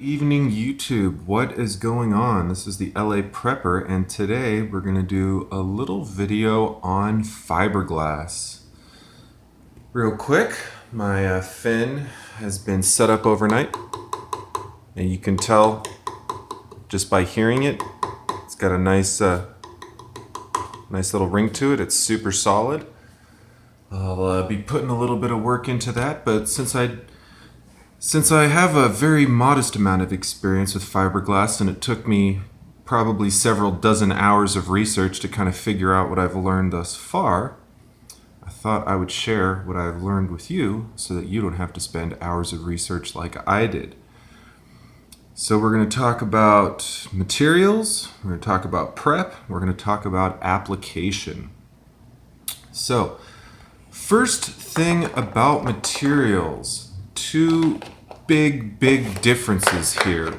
Evening YouTube, what is going on? This is the LA Prepper, and today we're going to do a little video on fiberglass. Real quick, my fin has been set up overnight, and you can tell just by hearing it, it's got a nice little ring to it. It's super solid. I'll be putting a little bit of work into that, but since I have a very modest amount of experience with fiberglass, and it took me probably several dozen hours of research to kind of figure out what I've learned thus far, I thought I would share what I've learned with you so that you don't have to spend hours of research like I did. So we're going to talk about materials, we're going to talk about prep, we're going to talk about application. So, first thing about materials. Two big differences here.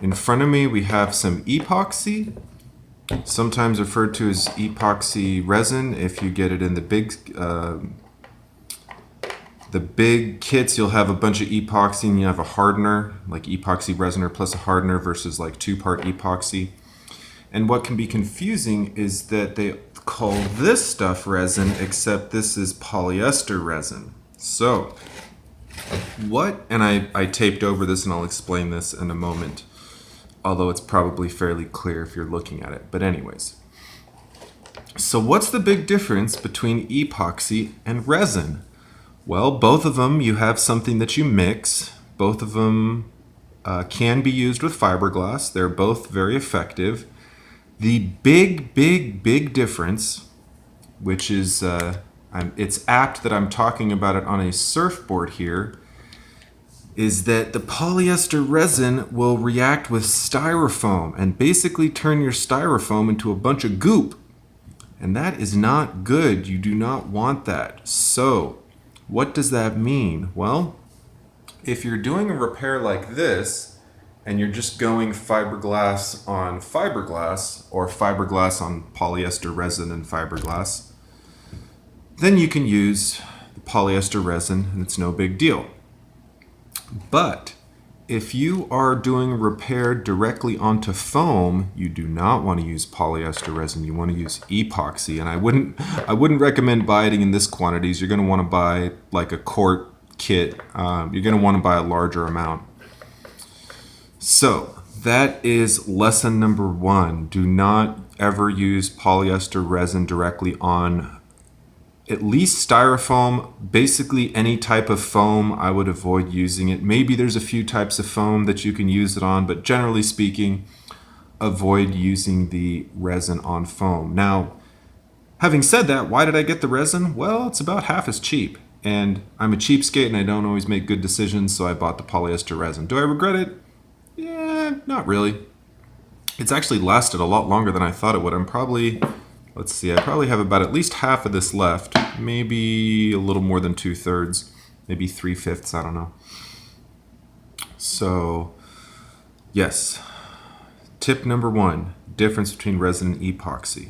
In front of me we have some epoxy, sometimes referred to as epoxy resin. If you get it in the big kits, you'll have a bunch of epoxy and you have a hardener, like epoxy resin plus a hardener versus like two-part epoxy. And what can be confusing is that they call this stuff resin, except this is polyester resin. So and I taped over this and I'll explain this in a moment, although it's probably fairly clear if you're looking at it. But anyways, so what's the big difference between epoxy and resin? Well, both of them you have something that you mix. Both of them can be used with fiberglass. They're both very effective. The big difference, which is it's apt that I'm talking about it on a surfboard here, is that the polyester resin will react with styrofoam and basically turn your styrofoam into a bunch of goop. And that is not good. You do not want that. So, what does that mean? Well, if you're doing a repair like this, and you're just going fiberglass on fiberglass, or fiberglass on polyester resin and fiberglass, then you can use the polyester resin and it's no big deal. But if you are doing repair directly onto foam, you do not want to use polyester resin. You want to use epoxy, and I wouldn't recommend buying in this quantities. You're going to want to buy like a quart kit. You're going to want to buy a larger amount. So that is lesson number one. Do not ever use polyester resin directly on at least styrofoam. Basically any type of foam, I would avoid using it. Maybe there's a few types of foam that you can use it on, but generally speaking, avoid using the resin on foam. Now, having said that, why did I get the resin? Well, it's about half as cheap. And I'm a cheapskate and I don't always make good decisions, so I bought the polyester resin. Do I regret it? Yeah, not really. It's actually lasted a lot longer than I thought it would. Let's see, I probably have about at least half of this left, maybe a little more than 2/3, maybe 3/5, I don't know. So, yes, tip number one, difference between resin and epoxy.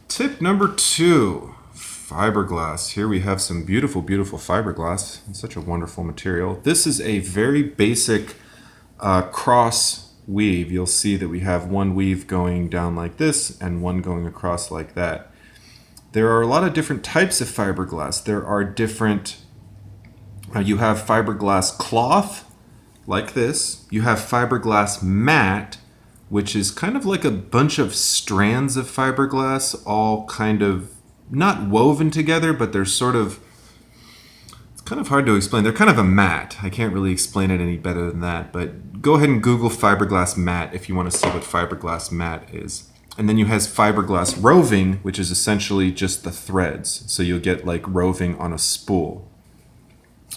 Tip number two, fiberglass. Here we have some beautiful fiberglass. It's such a wonderful material. This is a very basic cross weave. You'll see that we have one weave going down like this and one going across like that. There are a lot of different types of fiberglass. There are different, you have fiberglass cloth like this. You have fiberglass mat, which is kind of like a bunch of strands of fiberglass all kind of not woven together, but they're sort of, it's kind of hard to explain. They're kind of a mat. I can't really explain it any better than that, but go ahead and Google fiberglass mat if you want to see what fiberglass mat is. And then you have fiberglass roving, which is essentially just the threads. So you'll get like roving on a spool.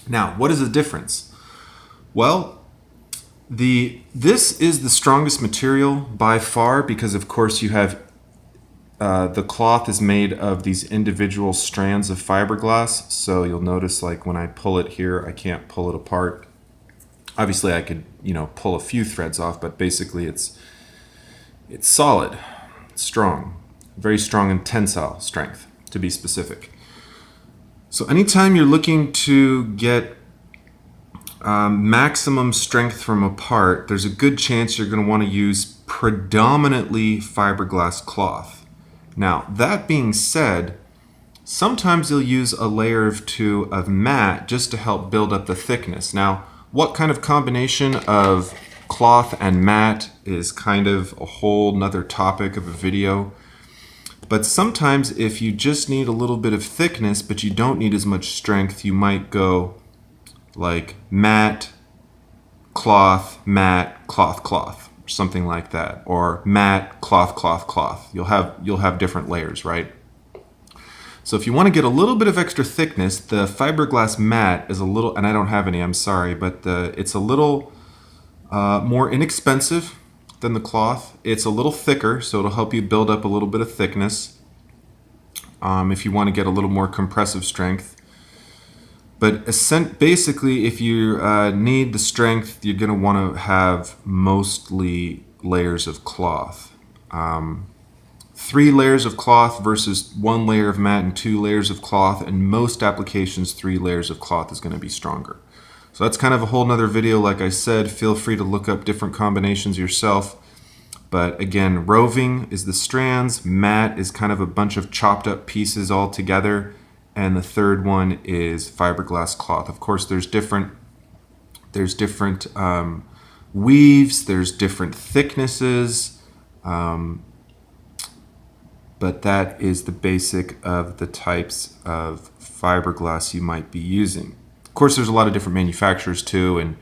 Now, what is the difference? Well, this is the strongest material by far because of course you have the cloth is made of these individual strands of fiberglass. So you'll notice like when I pull it here, I can't pull it apart. Obviously I could, pull a few threads off, but basically it's solid, strong, very strong and tensile strength to be specific. So anytime you're looking to get maximum strength from a part, there's a good chance you're going to want to use predominantly fiberglass cloth. Now, that being said, sometimes you'll use a layer or two of matte just to help build up the thickness. Now, what kind of combination of cloth and matte is kind of a whole nother topic of a video. But sometimes if you just need a little bit of thickness, but you don't need as much strength, you might go like matte, cloth, cloth, or something like that. Or matte, cloth, cloth, cloth. You'll have different layers, right? So if you want to get a little bit of extra thickness, the fiberglass matte is a little, and I don't have any, I'm sorry, but it's a little more inexpensive than the cloth. It's a little thicker, so it'll help you build up a little bit of thickness if you want to get a little more compressive strength. But basically, if you need the strength, you're going to want to have mostly layers of cloth. 3 layers of cloth versus 1 layer of matte and 2 layers of cloth. In most applications, 3 layers of cloth is going to be stronger. So that's kind of a whole nother video. Like I said, feel free to look up different combinations yourself. But again, roving is the strands, matte is kind of a bunch of chopped up pieces all together, and the third one is fiberglass cloth. Of course, there's different weaves, there's different thicknesses, but that is the basic of the types of fiberglass you might be using. Of course, there's a lot of different manufacturers too, and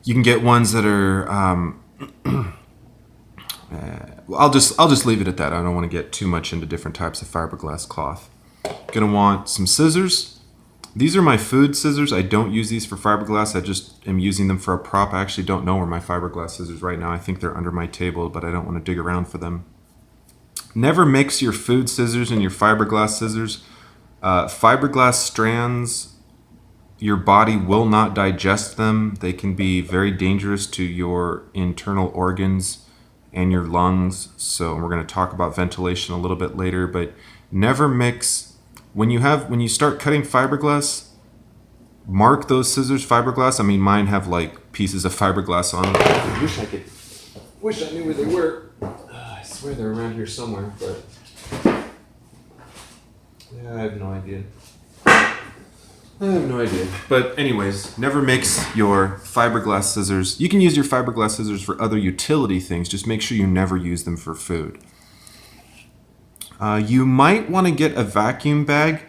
you can get ones that are. I'll just leave it at that. I don't want to get too much into different types of fiberglass cloth. Gonna want some scissors. These are my food scissors. I don't use these for fiberglass. I just am using them for a prop. I actually don't know where my fiberglass scissors right now. I think they're under my table, but I don't want to dig around for them. Never mix your food scissors and your fiberglass scissors. Fiberglass strands, your body will not digest them. They can be very dangerous to your internal organs and your lungs. So we're going to talk about ventilation a little bit later, but never mix. When you start cutting fiberglass, mark those scissors fiberglass. I mean, mine have like pieces of fiberglass on them. I wish I knew where they were. I swear they're around here somewhere, but yeah, I have no idea. But anyways, never mix your fiberglass scissors. You can use your fiberglass scissors for other utility things. Just make sure you never use them for food. You might want to get a vacuum bag.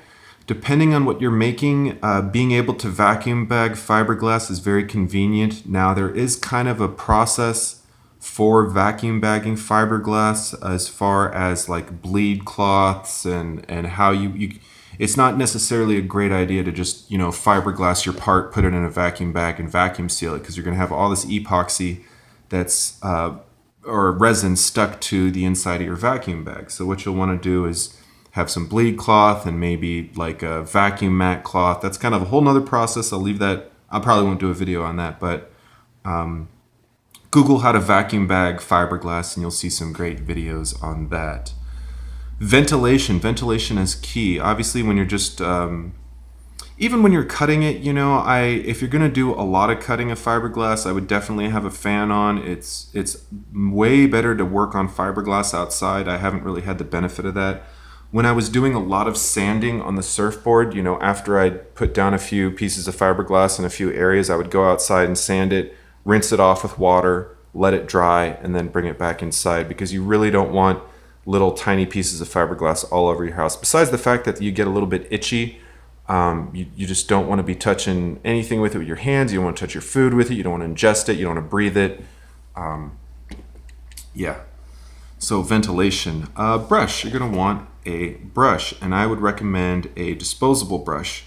Depending on what you're making, being able to vacuum bag fiberglass is very convenient. Now, there is kind of a process for vacuum bagging fiberglass as far as like bleed cloths and how you it's not necessarily a great idea to just, fiberglass your part, put it in a vacuum bag and vacuum seal it, because you're going to have all this epoxy that's or resin stuck to the inside of your vacuum bag. So what you'll want to do is have some bleed cloth and maybe like a vacuum mat cloth. That's kind of a whole nother process. I'll leave that. I probably won't do a video on that, but Google how to vacuum bag fiberglass and you'll see some great videos on that. Ventilation is key. Obviously, when you're just even when you're cutting it, if you're gonna do a lot of cutting of fiberglass, I would definitely have a fan on. It's way better to work on fiberglass outside. I haven't really had the benefit of that. When I was doing a lot of sanding on the surfboard, after I'd put down a few pieces of fiberglass in a few areas, I would go outside and sand it, rinse it off with water, let it dry, and then bring it back inside, because you really don't want little tiny pieces of fiberglass all over your house. Besides the fact that you get a little bit itchy, you just don't want to be touching anything with it with your hands. You don't want to touch your food with it. You don't want to ingest it. You don't want to breathe it. Yeah. So ventilation. Brush. You're going to want a brush, and I would recommend a disposable brush.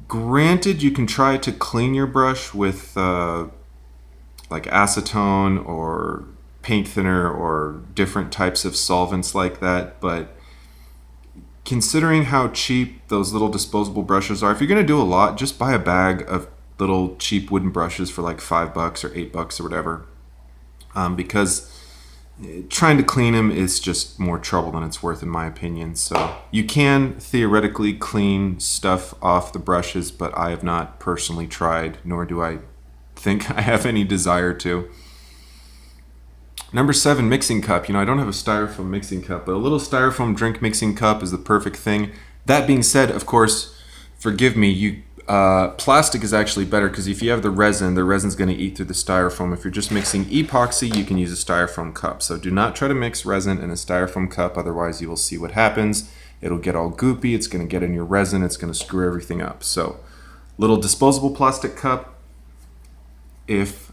Granted, you can try to clean your brush with like acetone or paint thinner or different types of solvents like that, but considering how cheap those little disposable brushes are, if you're going to do a lot, just buy a bag of little cheap wooden brushes for like $5 or $8 or whatever, because trying to clean them is just more trouble than it's worth in my opinion. So you can theoretically clean stuff off the brushes, but I have not personally tried, nor do I think I have any desire to. Number 7, mixing cup. I don't have a styrofoam mixing cup, but a little styrofoam drink mixing cup is the perfect thing. That being said, of course, forgive me, plastic is actually better because if you have the resin's going to eat through the styrofoam. If you're just mixing epoxy, you can use a styrofoam cup. So do not try to mix resin in a styrofoam cup, otherwise you will see what happens. It'll get all goopy, it's going to get in your resin, it's going to screw everything up. So little disposable plastic cup. If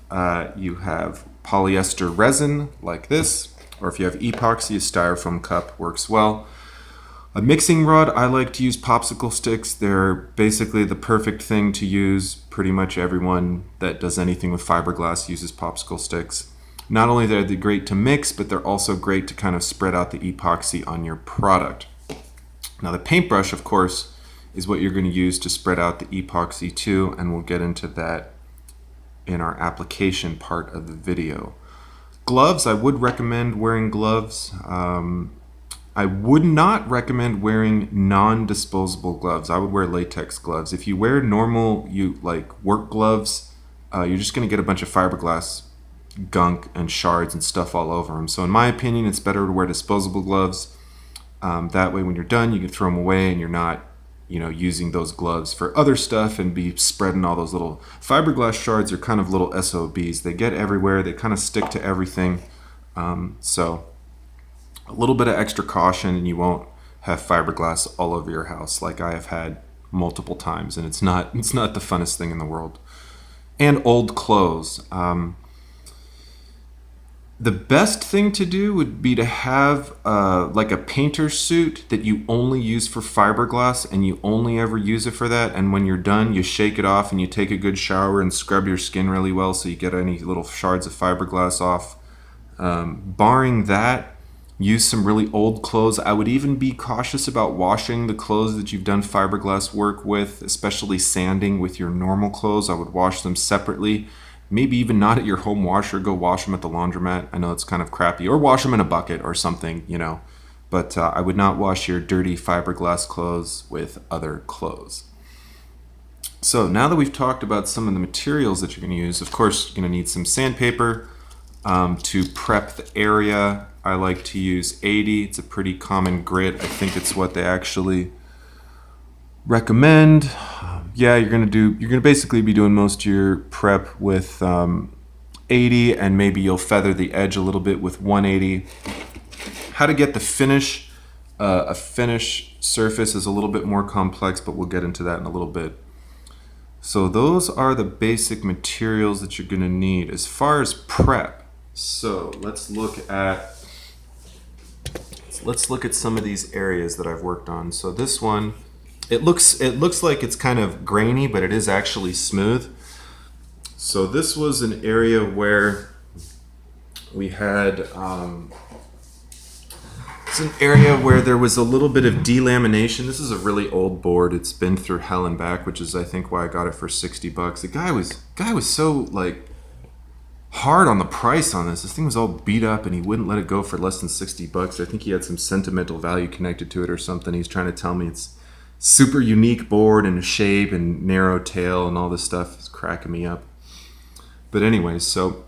you have polyester resin like this, or if you have epoxy, a styrofoam cup works well. A mixing rod, I like to use popsicle sticks. They're basically the perfect thing to use. Pretty much everyone that does anything with fiberglass uses popsicle sticks. Not only are they great to mix, but they're also great to kind of spread out the epoxy on your product. Now the paintbrush, of course, is what you're going to use to spread out the epoxy too, and we'll get into that in our application part of the video. Gloves, I would recommend wearing gloves. I would not recommend wearing non-disposable gloves. I would wear latex gloves. If you wear normal, work gloves, you're just going to get a bunch of fiberglass gunk and shards and stuff all over them. So in my opinion, it's better to wear disposable gloves. That way when you're done, you can throw them away and you're not using those gloves for other stuff and be spreading all those little fiberglass shards. Are kind of little SOBs. They get everywhere. They kind of stick to everything. So a little bit of extra caution and you won't have fiberglass all over your house like I have had multiple times, and it's not the funnest thing in the world. And old clothes. The best thing to do would be to have like a painter suit that you only use for fiberglass and you only ever use it for that, and when you're done you shake it off and you take a good shower and scrub your skin really well so you get any little shards of fiberglass off. Barring that, use some really old clothes. I would even be cautious about washing the clothes that you've done fiberglass work with, especially sanding with your normal clothes. I would wash them separately. Maybe even not at your home washer. Go wash them at the laundromat. I know it's kind of crappy. Or wash them in a bucket or something, But I would not wash your dirty fiberglass clothes with other clothes. So now that we've talked about some of the materials that you're going to use, of course, you're going to need some sandpaper to prep the area. I like to use 80. It's a pretty common grit. I think it's what they actually recommend. You're gonna basically be doing most of your prep with 80, and maybe you'll feather the edge a little bit with 180. How to get the finish, a finish surface is a little bit more complex, but we'll get into that in a little bit. So those are the basic materials that you're gonna need as far as prep. So let's look at some of these areas that I've worked on. So this one, it looks like it's kind of grainy, but it is actually smooth. So this was an area where we had it's an area where there was a little bit of delamination. This is a really old board. It's been through hell and back, which is I think why I got it for $60. The guy was so hard on the price on this. This thing was all beat up and he wouldn't let it go for less than $60. I think he had some sentimental value connected to it or something. He's trying to tell me it's super unique board and shape and narrow tail and all this stuff. Is cracking me up. But anyways, so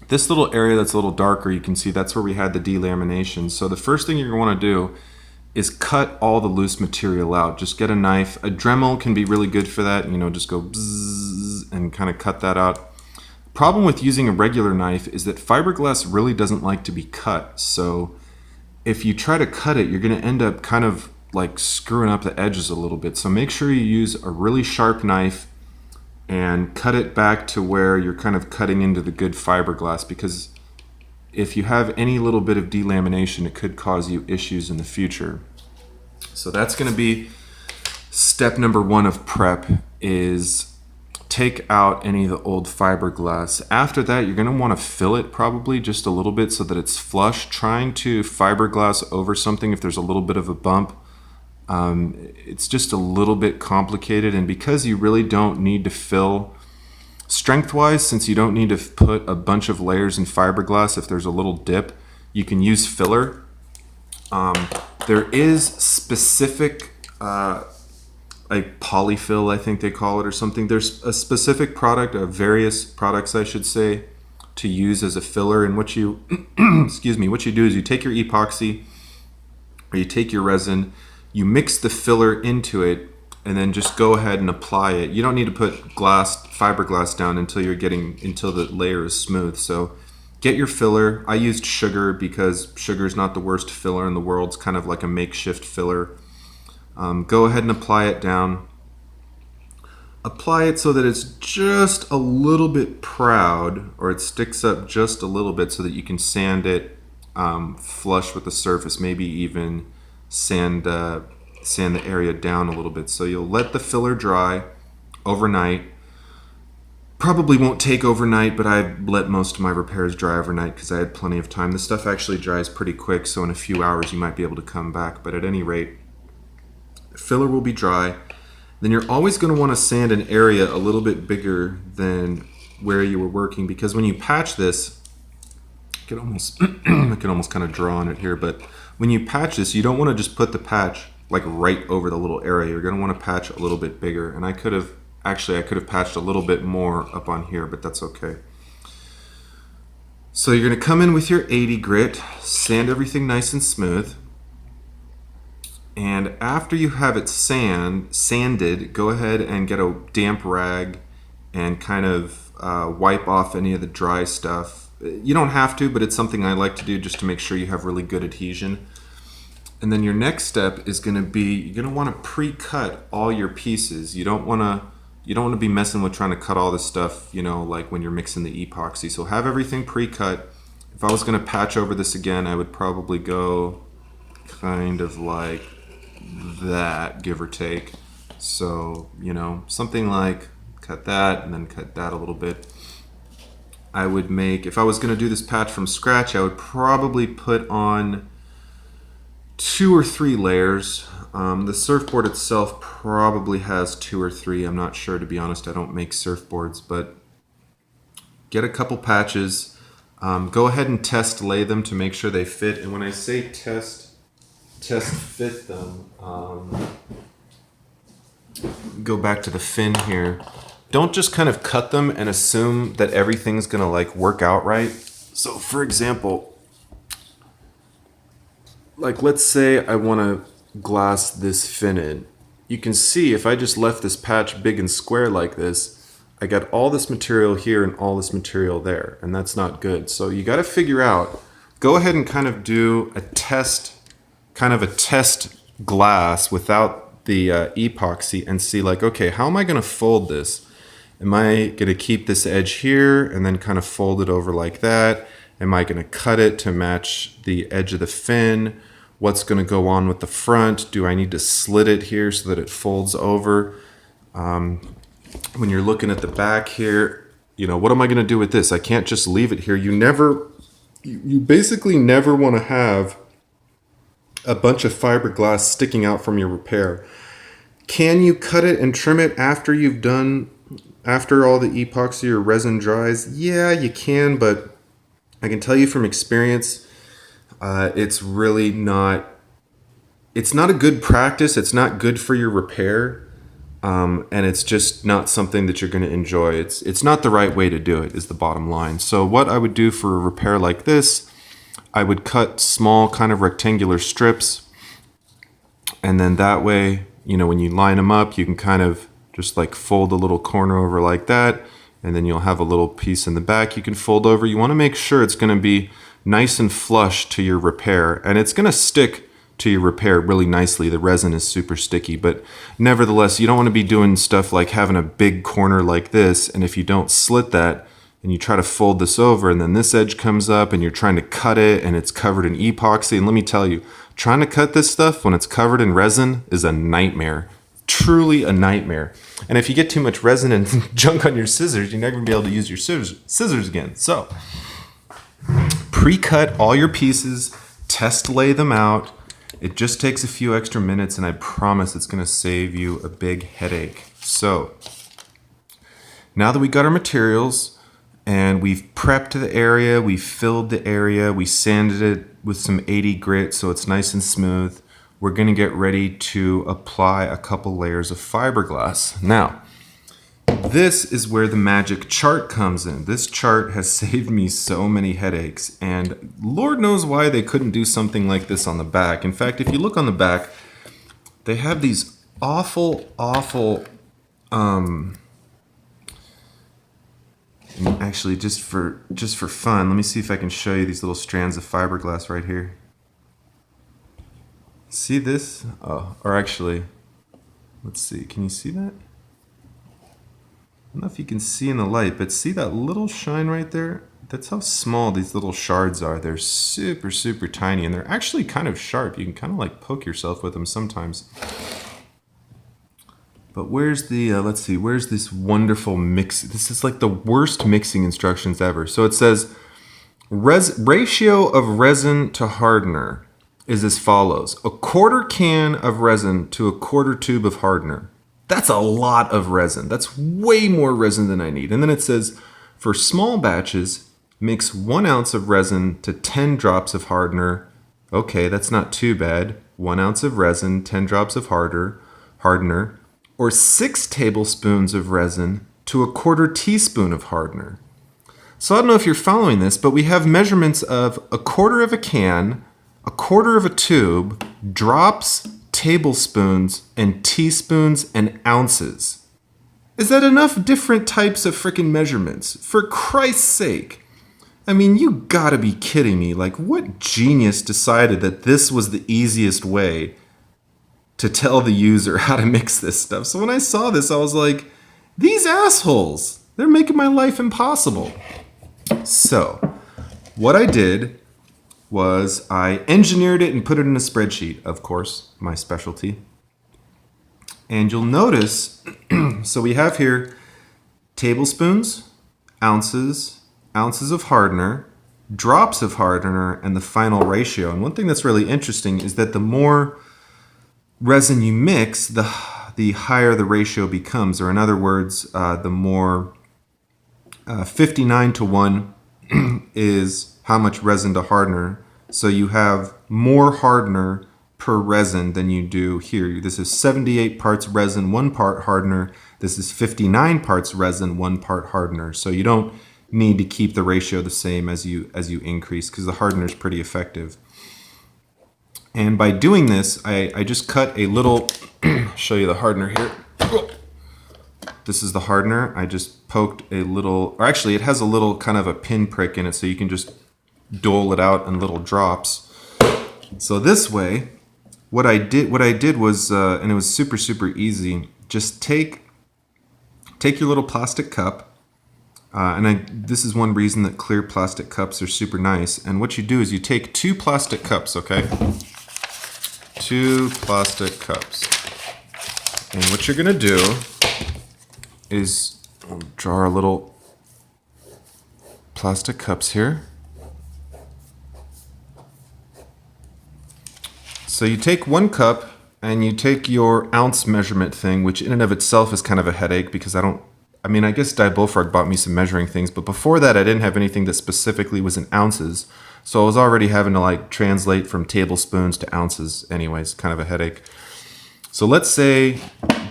this little area that's a little darker, you can see that's where we had the delamination. So the first thing you're going to want to do is cut all the loose material out. Just get a knife. A Dremel can be really good for that. Just go bzzz and kind of cut that out. Problem with using a regular knife is that fiberglass really doesn't like to be cut. So if you try to cut it, you're going to end up kind of screwing up the edges a little bit. So make sure you use a really sharp knife and cut it back to where you're kind of cutting into the good fiberglass, because if you have any little bit of delamination, it could cause you issues in the future. So that's going to be step number 1 of prep, is take out any of the old fiberglass. After that, you're going to want to fill it probably just a little bit so that it's flush. Trying to fiberglass over something if there's a little bit of a bump, it's just a little bit complicated. And because you really don't need to fill strength-wise, since you don't need to put a bunch of layers in fiberglass, if there's a little dip, You can use filler. There is specific, like polyfill, I think they call it, or something. There's a specific product, various products, I should say, to use as a filler. And what you, excuse me, what you do is you take your epoxy, or you take your resin, you mix the filler into it, and then just go ahead and apply it. You don't need to put fiberglass down until the layer is smooth. So get your filler. I used sugar because sugar is not the worst filler in the world. It's kind of like a makeshift filler. Go ahead and apply it down. Apply it so that it's just a little bit proud, or it sticks up just a little bit, so that you can sand it flush with the surface, maybe even sand the area down a little bit. So you'll let the filler dry overnight. Probably won't take overnight, but I let most of my repairs dry overnight because I had plenty of time. This stuff actually dries pretty quick, so in a few hours you might be able to come back. But at any rate, the filler will be dry. Then you're always going to want to sand an area a little bit bigger than where you were working, because when you patch this, I can almost kind of draw on it here, but when you patch this, you don't want to just put the patch like right over the little area. You're going to want to patch a little bit bigger. And I could have patched a little bit more up on here, but that's okay. So you're going to come in with your 80 grit, sand everything nice and smooth. And after you have it sanded, go ahead and get a damp rag and kind of wipe off any of the dry stuff. You don't have to, but it's something I like to do just to make sure you have really good adhesion. And then your next step is going to be, you're going to want to pre-cut all your pieces. You don't want to be messing with trying to cut all this stuff, like when you're mixing the epoxy. So have everything pre-cut. If I was going to patch over this again, I would probably go kind of like that, give or take. So, something like cut that and then cut that a little bit. I would make, if I was going to do this patch from scratch, I would probably put on 2 or 3 layers. The surfboard itself probably has 2 or 3. I'm not sure, to be honest. I don't make surfboards, but get a couple patches. Go ahead and test lay them to make sure they fit. And when I say test fit them, go back to the fin here. Don't just kind of cut them and assume that everything's gonna like work out right. So for example, like let's say I wanna glass this fin in. You can see if I just left this patch big and square like this, I got all this material here and all this material there, and that's not good. So you gotta figure out, go ahead and kind of do a test glass without the epoxy and see like, okay, how am I gonna fold this? Am I going to keep this edge here and then kind of fold it over like that? Am I going to cut it to match the edge of the fin? What's going to go on with the front? Do I need to slit it here so that it folds over? When you're looking at the back here, what am I going to do with this? I can't just leave it here. You basically never want to have a bunch of fiberglass sticking out from your repair. Can you cut it and trim it after all the epoxy or resin dries? Yeah, you can, but I can tell you from experience, it's not a good practice. It's not good for your repair, and it's just not something that you're going to enjoy. It's not the right way to do it, is the bottom line. So what I would do for a repair like this, I would cut small kind of rectangular strips, and then that way, when you line them up, you can kind of just like fold a little corner over like that, and then you'll have a little piece in the back you can fold over. You want to make sure it's going to be nice and flush to your repair, and it's going to stick to your repair really nicely. The resin is super sticky, but nevertheless, you don't want to be doing stuff like having a big corner like this, and if you don't slit that and you try to fold this over and then this edge comes up and you're trying to cut it and it's covered in epoxy, and let me tell you, trying to cut this stuff when it's covered in resin is a nightmare. Truly a nightmare. And if you get too much resin and junk on your scissors, you're never going to be able to use your scissors again. So pre-cut all your pieces, test lay them out. It just takes a few extra minutes, and I promise it's going to save you a big headache. So now that we got our materials, And we've prepped the area, we filled the area, we sanded it with some 80 grit so it's nice and smooth. We're gonna get ready to apply a couple layers of fiberglass. Now, this is where the magic chart comes in. This chart has saved me so many headaches, and Lord knows why they couldn't do something like this on the back. In fact, if you look on the back, they have these awful, actually, just for fun, let me see if I can show you these little strands of fiberglass right here. See this? Oh, or actually, let's see. Can you see that? I don't know if you can see in the light, but see that little shine right there? That's how small these little shards are. They're super, super tiny, and they're actually kind of sharp. You can kind of like poke yourself with them sometimes. But where's the, let's see, where's this wonderful mix? This is like the worst mixing instructions ever. So it says, ratio of resin to hardener is as follows. 1/4 can of resin to 1/4 tube of hardener. That's a lot of resin. That's way more resin than I need. And then it says, for small batches, mix 1 ounce of resin to 10 drops of hardener. Okay, that's not too bad. 1 ounce of resin, 10 drops of hardener. Or 6 tablespoons of resin to 1/4 teaspoon of hardener. So I don't know if you're following this, but we have measurements of 1/4 of a can, 1/4 of a tube, drops, tablespoons, and teaspoons and ounces. Is that enough different types of freaking measurements? For Christ's sake. I mean, you gotta be kidding me. Like, what genius decided that this was the easiest way to tell the user how to mix this stuff? So when I saw this, I was like, these assholes, they're making my life impossible. So what I did was I engineered it and put it in a spreadsheet, of course, my specialty. And you'll notice, so we have here tablespoons, ounces, ounces of hardener, drops of hardener, and the final ratio. And one thing that's really interesting is that the more resin you mix, the higher the ratio becomes, or in other words, the more 59 to 1 is how much resin to hardener. So you have more hardener per resin than you do here. This is 78 parts resin, 1 part hardener. This is 59 parts resin, 1 part hardener. So you don't need to keep the ratio the same as you increase, because the hardener is pretty effective. And by doing this, I just cut a little, show you the hardener here. This is the hardener. I just poked a little, or actually it has a little kind of a pinprick in it, so you can just dole it out in little drops. So this way, what I did was, and it was super, super easy, just take your little plastic cup, this is one reason that clear plastic cups are super nice. And what you do is you take 2 plastic cups, okay? 2 plastic cups. And what you're gonna do is draw our little plastic cups here. So you take 1 cup and you take your ounce measurement thing, which in and of itself is kind of a headache because I guess Bullfrog bought me some measuring things, but before that I didn't have anything that specifically was in ounces. So I was already having to like translate from tablespoons to ounces anyways, kind of a headache. So let's say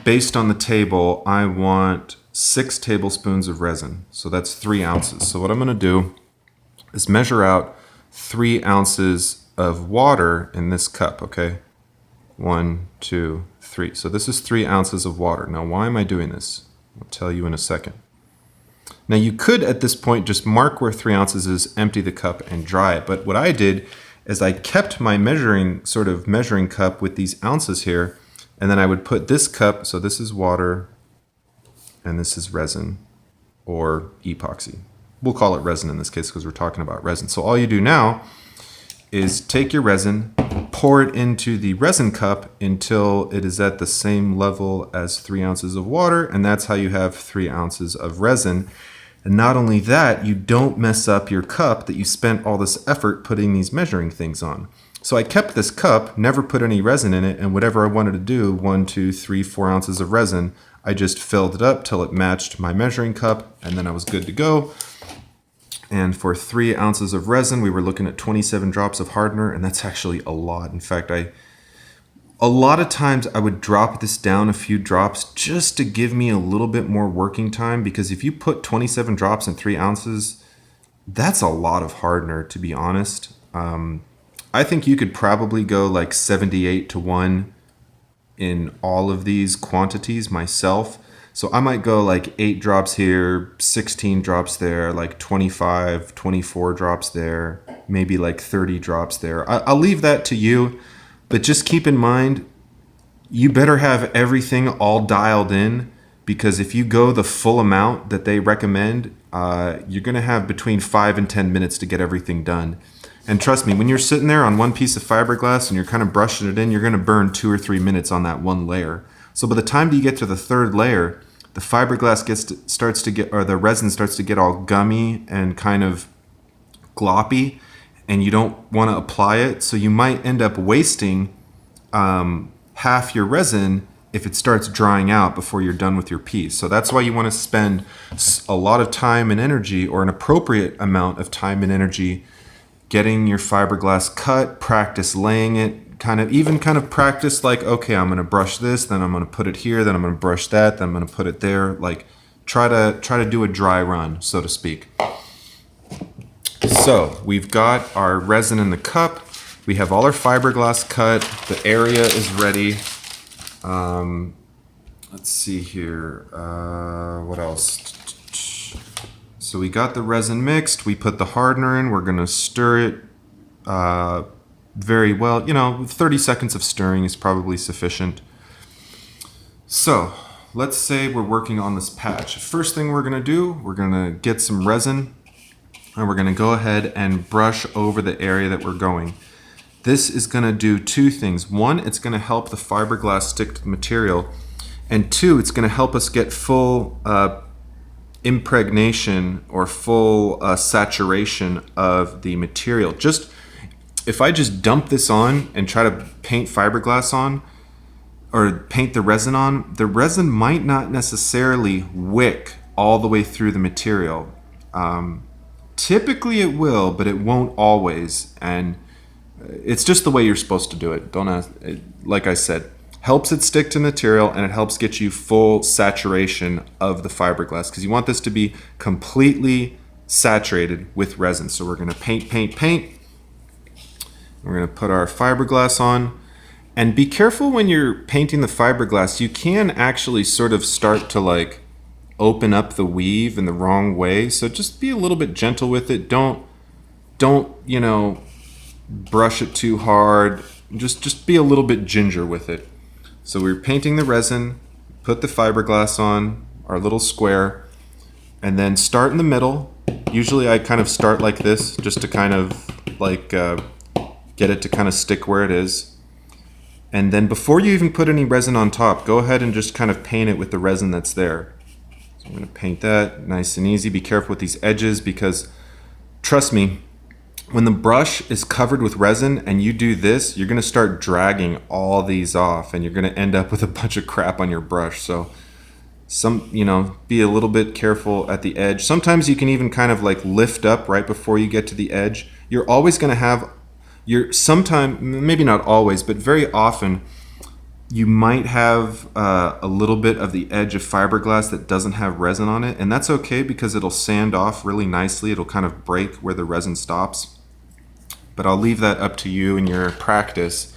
based on the table, I want 6 tablespoons of resin. So that's 3 ounces. So what I'm gonna do is measure out 3 ounces of water in this cup, okay? 1, 2, 3. So this is 3 ounces of water. Now, why am I doing this? I'll tell you in a second. Now you could at this point just mark where 3 ounces is, empty the cup and dry it. But what I did is I kept my measuring cup with these ounces here, and then I would put this cup, so this is water and this is resin or epoxy. We'll call it resin in this case because we're talking about resin. So all you do now is take your resin, pour it into the resin cup until it is at the same level as 3 ounces of water, and that's how you have 3 ounces of resin. And not only that, you don't mess up your cup that you spent all this effort putting these measuring things on. So I kept this cup, never put any resin in it, and whatever I wanted to do, 1, 2, 3, 4 ounces of resin, I just filled it up till it matched my measuring cup, and then I was good to go. And for 3 ounces of resin, we were looking at 27 drops of hardener, and that's actually a lot. In fact, a lot of times I would drop this down a few drops just to give me a little bit more working time, because if you put 27 drops in 3 ounces, that's a lot of hardener, to be honest. I think you could probably go like 78-1 in all of these quantities myself. So I might go like 8 drops here, 16 drops there, like 25, 24 drops there, maybe like 30 drops there. I'll leave that to you, but just keep in mind, you better have everything all dialed in, because if you go the full amount that they recommend, you're going to have between 5 and 10 minutes to get everything done. And trust me, when you're sitting there on one piece of fiberglass and you're kind of brushing it in, you're going to burn 2 or 3 minutes on that one layer. So by the time you get to the 3rd layer, the fiberglass the resin starts to get all gummy and kind of gloppy, and you don't want to apply it. So you might end up wasting half your resin if it starts drying out before you're done with your piece. So that's why you want to spend a lot of time and energy, or an appropriate amount of time and energy, getting your fiberglass cut, practice laying it, kind of practice like, okay, I'm going to brush this, then I'm going to put it here, then I'm going to brush that, then I'm going to put it there. Like try to do a dry run, so to speak. So we've got our resin in the cup. We have all our fiberglass cut. The area is ready. Let's see here. What else? So we got the resin mixed. We put the hardener in. We're going to stir it very well. 30 seconds of stirring is probably sufficient. So let's say we're working on this patch. First thing we're going to do, we're going to get some resin, and we're going to go ahead and brush over the area that we're going. This is going to do 2 things. 1, it's going to help the fiberglass stick to the material. And 2, it's going to help us get full impregnation or full saturation of the material. If I just dump this on and try to paint fiberglass on, or paint the resin might not necessarily wick all the way through the material. Typically it will, but it won't always. And it's just the way you're supposed to do it. Don't ask. Like I said, helps it stick to material, and it helps get you full saturation of the fiberglass, because you want this to be completely saturated with resin. So we're going to paint. We're going to put our fiberglass on. And be careful when you're painting the fiberglass. You can actually sort of start to like open up the weave in the wrong way. So just be a little bit gentle with it. Don't brush it too hard. Just be a little bit ginger with it. So we're painting the resin, put the fiberglass on our little square, and then start in the middle. Usually I kind of start like this, just to kind of like get it to kind of stick where it is. And then before you even put any resin on top, go ahead and just kind of paint it with the resin that's there. So I'm going to paint that nice and easy. Be careful with these edges, because trust me, when the brush is covered with resin and you do this, you're going to start dragging all these off, and you're going to end up with a bunch of crap on your brush. So be a little bit careful at the edge. Sometimes you can even kind of like lift up right before you get to the edge. You're always going to have maybe not always, but very often you might have a little bit of the edge of fiberglass that doesn't have resin on it, and that's okay, because it'll sand off really nicely. It'll kind of break where the resin stops, but I'll leave that up to you in your practice.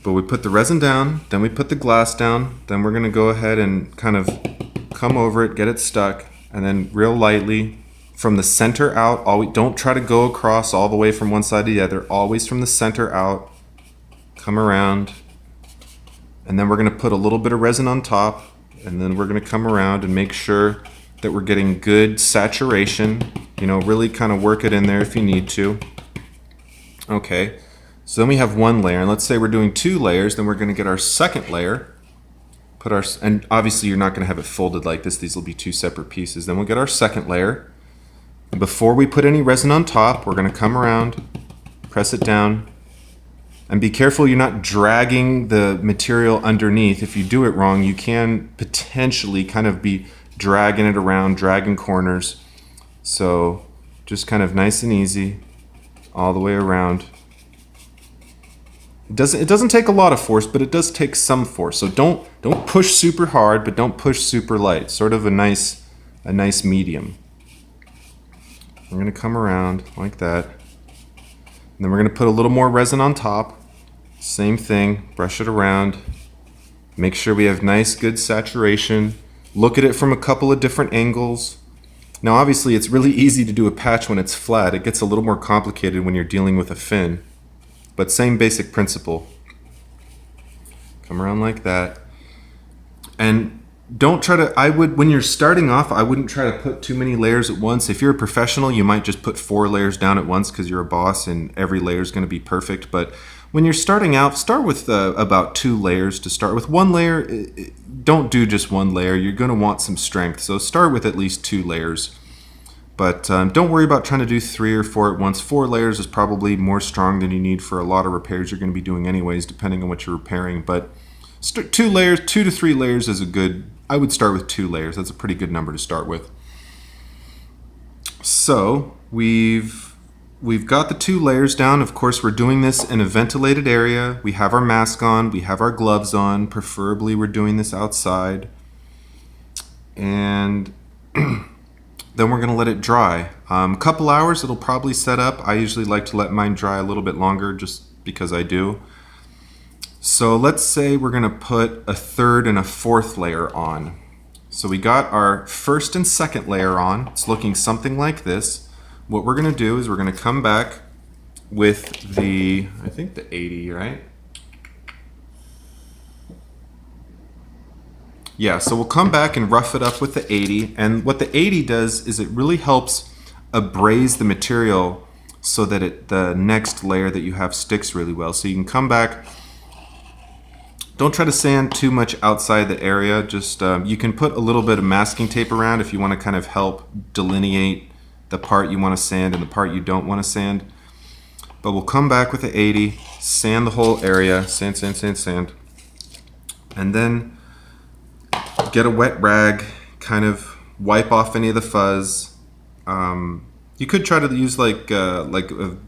But we put the resin down, then we put the glass down, then we're going to go ahead and kind of come over it, get it stuck, and then real lightly from the center out. Don't try to go across all the way from one side to the other. Always from the center out. Come around. And then we're going to put a little bit of resin on top. And then we're going to come around and make sure that we're getting good saturation. Really kind of work it in there if you need to. Okay. So then we have 1 layer. And let's say we're doing 2 layers. Then we're going to get our second layer. And obviously you're not going to have it folded like this. These will be 2 separate pieces. Then we'll get our second layer. Before we put any resin on top, we're going to come around, press it down, and be careful you're not dragging the material underneath. If you do it wrong, you can potentially kind of be dragging it around, dragging corners. So Just kind of nice and easy all the way around. It doesn't take a lot of force, but it does take some force. So don't push super hard, but don't push super light. Sort of a nice medium. We're going to come around like that. And then we're going to put a little more resin on top. Same thing, brush it around. Make sure we have nice, good saturation. Look at it from a couple of different angles. Now obviously it's really easy to do a patch when it's flat. It gets a little more complicated when you're dealing with a fin. But same basic principle. Come around like that. And don't try to, when you're starting off, I wouldn't try to put too many layers at once. If you're a professional, you might just put 4 layers down at once because you're a boss and every layer is going to be perfect. But when you're starting out, start with about 2 layers to start with. 1 layer, don't do just 1 layer. You're going to want some strength. So start with at least 2 layers. But don't worry about trying to do 3 or 4 at once. 4 layers is probably more strong than you need for a lot of repairs you're going to be doing anyways, depending on what you're repairing. But 2 to 3 layers is a good, I would start with 2 layers. That's a pretty good number to start with. So we've got the 2 layers down. Of course, we're doing this in a ventilated area. We have our mask on, we have our gloves on. Preferably we're doing this outside. And then we're going to let it dry. A couple hours it'll probably set up. I usually like to let mine dry a little bit longer just because I do. So let's say we're going to put a 3rd and a 4th layer on. So we got our 1st and 2nd layer on. It's looking something like this. What we're going to do is we're going to come back with the, I think the 80, right? Yeah, so we'll come back and rough it up with the 80. And what the 80 does is it really helps abrase the material so that the next layer that you have sticks really well. So you can come back. Don't try to sand too much outside the area. Just you can put a little bit of masking tape around if you want to kind of help delineate the part you want to sand and the part you don't want to sand. But we'll come back with the 80, sand the whole area, sand, sand, sand, sand. And then get a wet rag, kind of wipe off any of the fuzz. You could try to use like a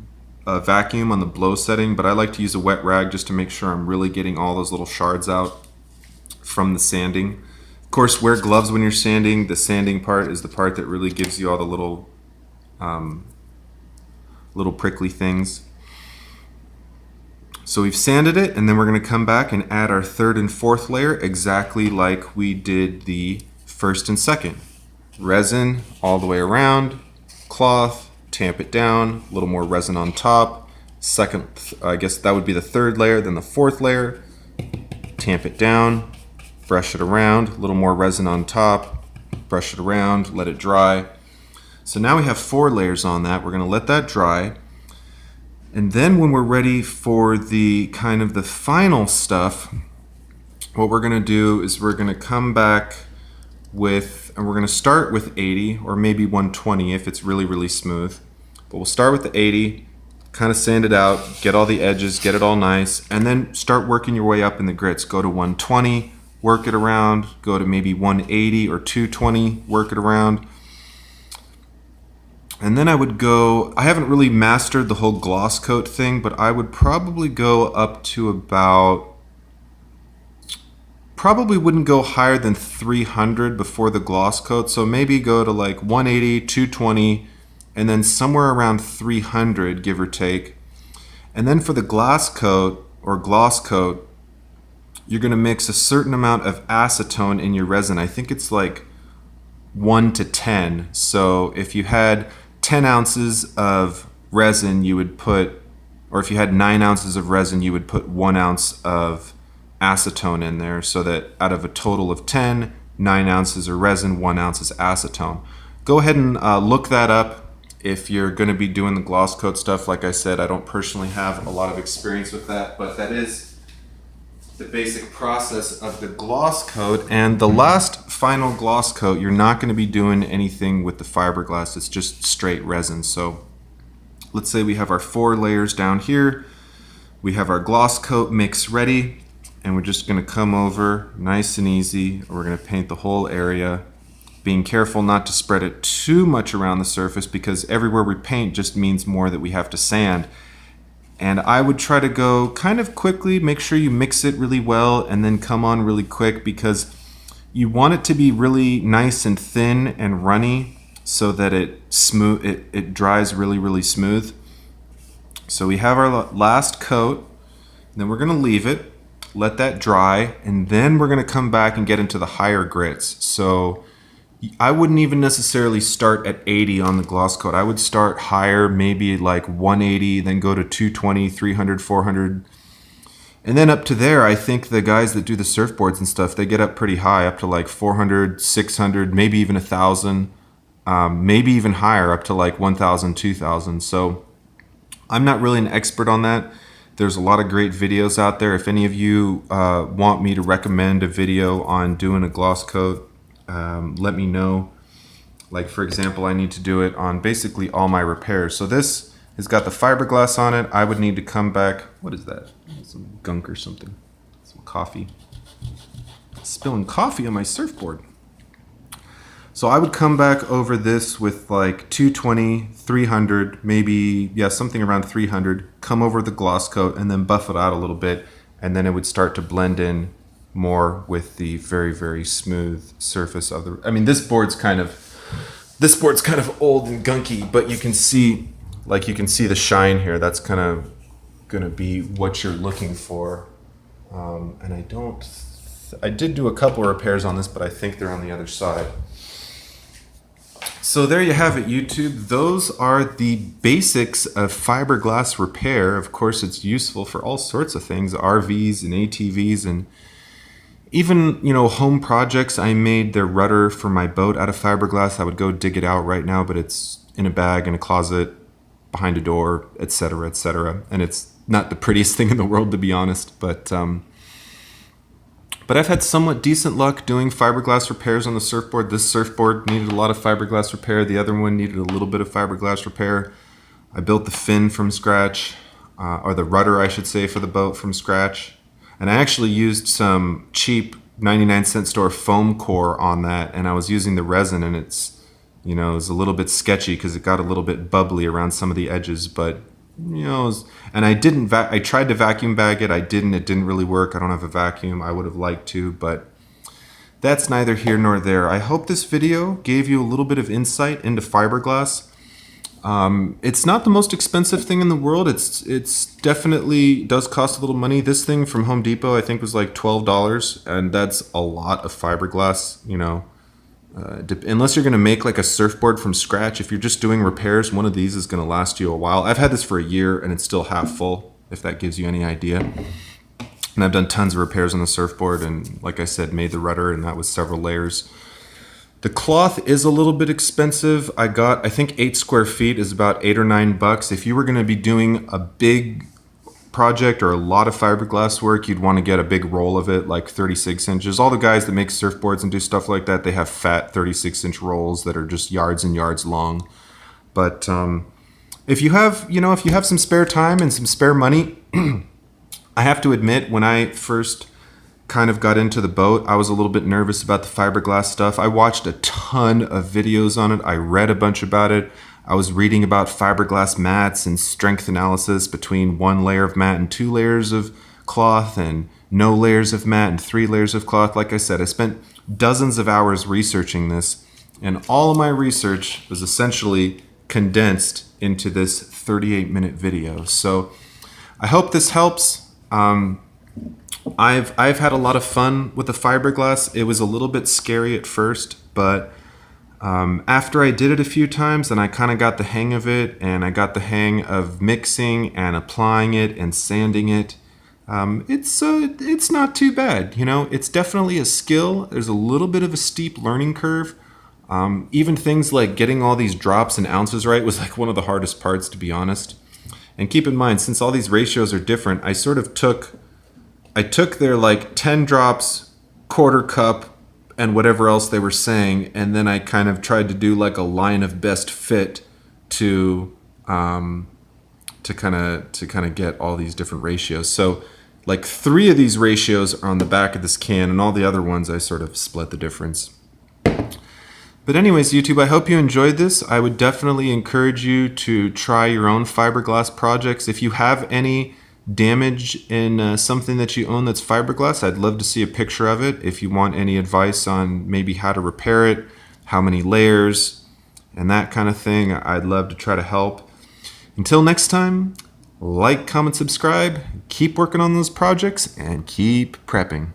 vacuum on the blow setting, but I like to use a wet rag just to make sure I'm really getting all those little shards out from the sanding. Of course, wear gloves when you're sanding. The sanding part is the part that really gives you all the little prickly things. So we've sanded it, and then we're going to come back and add our 3rd and 4th layer exactly like we did the 1st and 2nd. Resin all the way around, cloth, tamp it down, a little more resin on top. I guess that would be the 3rd layer, then the 4th layer. Tamp it down, brush it around, a little more resin on top, brush it around, let it dry. So now we have 4 layers on that. We're going to let that dry. And then when we're ready for the kind of the final stuff, what we're going to do is we're going to come back with, and we're going to start with 80 or maybe 120 if it's really, really smooth. But we'll start with the 80, kind of sand it out, get all the edges, get it all nice, and then start working your way up in the grits. Go to 120, work it around, go to maybe 180 or 220, work it around. And then I would go, I haven't really mastered the whole gloss coat thing, but I would probably go up to about, probably wouldn't go higher than 300 before the gloss coat. So maybe go to like 180, 220, and then somewhere around 300, give or take. And then for the glass coat or gloss coat, you're going to mix a certain amount of acetone in your resin. I think it's like 1 to 10. So if you had 10 ounces of resin, you would put, or if you had 9 ounces of resin, you would put 1 ounce of acetone in there, so that out of a total of 10, 9 ounces of resin, 1 ounce is acetone. Go ahead and look that up if you're going to be doing the gloss coat stuff. Like I said, I don't personally have a lot of experience with that, but that is the basic process of the gloss coat. And the last final gloss coat, you're not going to be doing anything with the fiberglass. It's just straight resin. So let's say we have our 4 layers down here. We have our gloss coat mix ready, and we're just going to come over nice and easy. We're going to paint the whole area being careful not to spread it too much around the surface, because everywhere we paint just means more that we have to sand. And I would try to go kind of quickly, make sure you mix it really well, and then come on really quick, because you want it to be really nice and thin and runny so that it dries really, really smooth. So we have our last coat, then we're gonna leave it, let that dry, and then we're gonna come back and get into the higher grits. So I wouldn't even necessarily start at 80 on the gloss coat. I would start higher, maybe like 180, then go to 220, 300, 400. And then up to there, I think the guys that do the surfboards and stuff, they get up pretty high, up to like 400, 600, maybe even 1,000, maybe even higher, up to like 1,000, 2,000. So I'm not really an expert on that. There's a lot of great videos out there. If any of you want me to recommend a video on doing a gloss coat, let me know. Like, for example, I need to do it on basically all my repairs. So this has got the fiberglass on it. I would need to come back. What is that? Some gunk or something. Some coffee. Spilling coffee on my surfboard. So I would come back over this with like 220, 300, maybe, yeah, something around 300. Come over the gloss coat and then buff it out a little bit. And then it would start to blend in more with the very, very smooth surface of the, I mean, this board's kind of old and gunky, but you can see the shine here. That's kind of gonna be what you're looking for. And I did do a couple of repairs on this, but I think they're on the other side. So there you have it, YouTube. Those are the basics of fiberglass repair. Of course, it's useful for all sorts of things, RVs and ATVs, and even, home projects. I made the rudder for my boat out of fiberglass. I would go dig it out right now, but it's in a bag in a closet behind a door, etc., etc. And it's not the prettiest thing in the world, to be honest, but I've had somewhat decent luck doing fiberglass repairs on the surfboard. This surfboard needed a lot of fiberglass repair. The other one needed a little bit of fiberglass repair. I built the fin from scratch, or the rudder, I should say, for the boat from scratch. And I actually used some cheap 99-cent store foam core on that, and I was using the resin, and it was a little bit sketchy because it got a little bit bubbly around some of the edges, but and I tried to vacuum bag it. It didn't really work. I don't have a vacuum. I would have liked to, but that's neither here nor there. I hope this video gave you a little bit of insight into fiberglass. It's not the most expensive thing in the world. It's definitely does cost a little money. This thing from Home Depot, I think, was like $12, and that's a lot of fiberglass, unless you're going to make like a surfboard from scratch. If you're just doing repairs, one of these is going to last you a while. I've had this for a year and it's still half full, if that gives you any idea. And I've done tons of repairs on the surfboard, and like I said, made the rudder, and that was several layers. The cloth is a little bit expensive. I think 8 square feet is about $8 or $9. If you were going to be doing a big project or a lot of fiberglass work, you'd want to get a big roll of it, like 36 inches. All the guys that make surfboards and do stuff like that, they have fat 36-inch rolls that are just yards and yards long. But if you have some spare time and some spare money, I have to admit, when I first kind of got into the boat, I was a little bit nervous about the fiberglass stuff. I watched a ton of videos on it. I read a bunch about it. I was reading about fiberglass mats and strength analysis between 1 layer of mat and 2 layers of cloth, and no layers of mat and 3 layers of cloth. Like I said, I spent dozens of hours researching this, and all of my research was essentially condensed into this 38-minute video. So I hope this helps. I've had a lot of fun with the fiberglass. It was a little bit scary at first, but after I did it a few times and I kind of got the hang of it, and I got the hang of mixing and applying it and sanding it, it's not too bad. It's definitely a skill. There's a little bit of a steep learning curve. Even things like getting all these drops and ounces right was like one of the hardest parts, to be honest. And keep in mind, since all these ratios are different, I took their like 10 drops, quarter cup, and whatever else they were saying, and then I kind of tried to do like a line of best fit to kind of get all these different ratios. So like 3 of these ratios are on the back of this can, and all the other ones I sort of split the difference. But anyways, YouTube, I hope you enjoyed this. I would definitely encourage you to try your own fiberglass projects. If you have any damage in something that you own that's fiberglass, I'd love to see a picture of it. If you want any advice on maybe how to repair it, how many layers, and that kind of thing, I'd love to try to help. Until next time, like, comment, subscribe, keep working on those projects, and keep prepping.